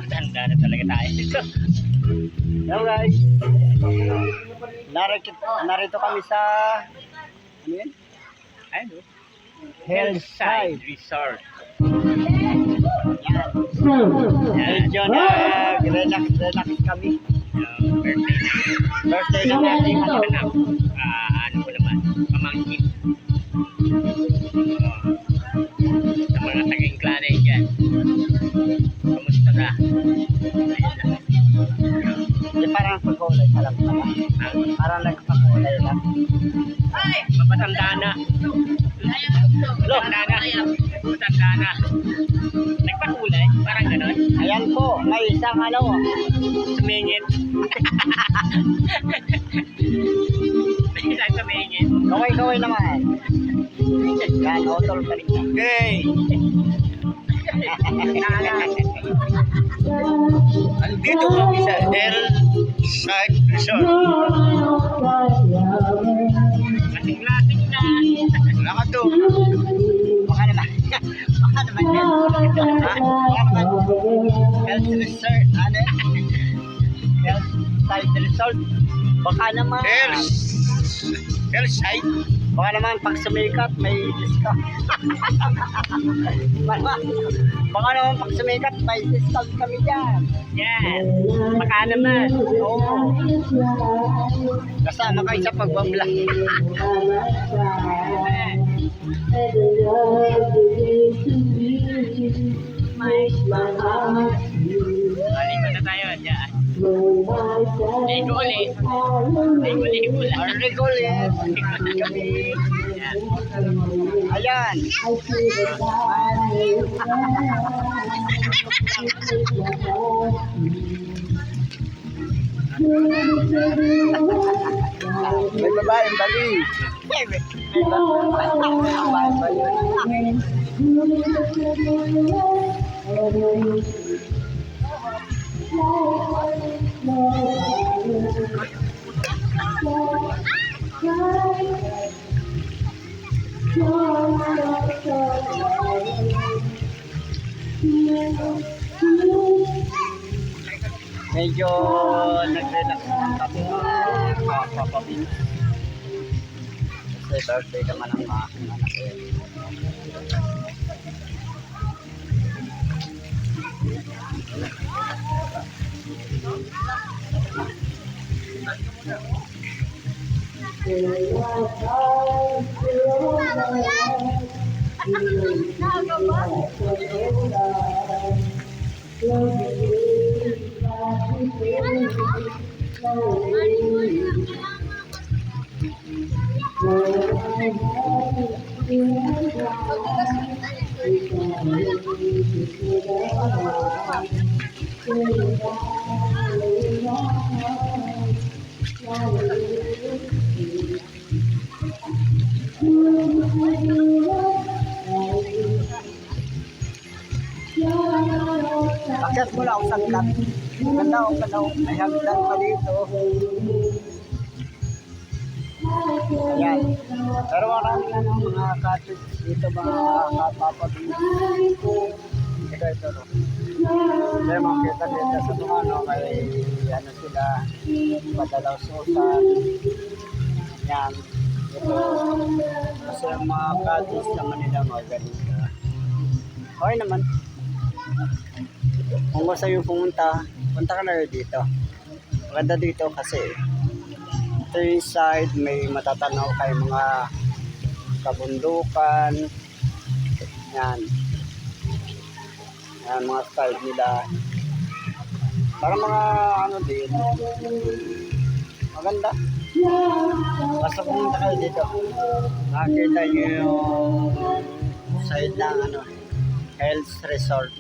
Tanda na talaga tayo dito. Hello guys. Narito kami sa ano yun? Ano? Hillside Resort. Yan. Yan. Medyo relax kami. Birthday ng ating Anak. Ano ko naman? Pamangkin. Sa mga taga-Inclane dyan. Kamusta na? Hindi parang pag-ulay ka lang pala. Parang nagpag-ulay lang. Ay! Mapatanda na. Matanda na. Matanda na. Nagpakulay. Parang ganon. Ayan po, may isang ano. Sumingit. May isang sumingit. Kaway naman. Yan, otol ka rin. Hey! Andito kami sa Hillside Resort. Lasing-lasing na. Wala ka to. Baka naman yan. Health Resort. Ano yan? Hillside Resort. Baka naman. Hillside. Baka naman pag sumikat may discount. Baka naman pag sumikat may discount kami dyan. Yan. Baka naman. Oo. Kasama kayo sa pagbablog. Maliko na tayo dyan. Ligo-ligo. Ligo-ligo lang. Ulit. Kami. Yan. Ayan. May babaeng bali. May babaeng bali. Medyo nag-relax naman kami papapabin. Kasi birthday naman ang aking anak eh. Akyat mo lang sa kat. Ganda o may hagdan pa dito. Ayan. Pero marami na ng mga cottage dito, mga kapapabili. Ito. Kaya makita dito sa mga ano, may ano sila, padalaw susan. Yan. Ito. Kasi ang mga cottage naman nila mga ganito. Okay naman. Kung gusto yung pumunta, punta ka na dito. Maganda dito kasi ito yung side, may matatanaw kayo mga kabundukan. Yan. Yan mga side nila. Para mga ano din. Maganda. Basta pumunta kayo dito. Nakakita nyo yung side ng ano, Health Resort.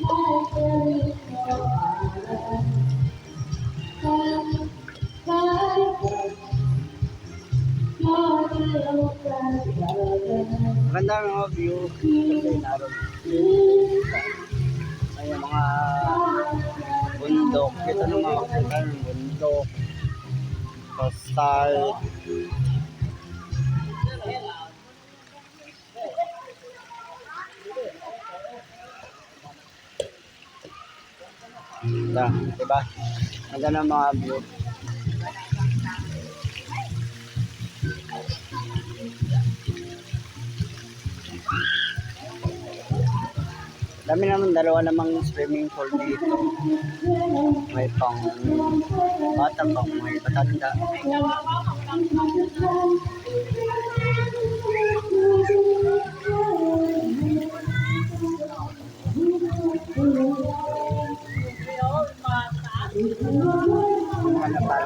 Maganda ang mga view kasi naroon. May mga bundok. Ito ng mga makikita ng bundok. Side. Ito, diba? Ang ganda ng mga view. Dami naman, dalawa namang swimming pool dito. May pang bata, pang may patanda. Ano pa?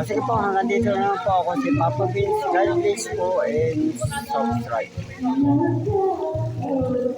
Sige po, hanggang dito na po ako si Papa Vince. God bless po and subscribe.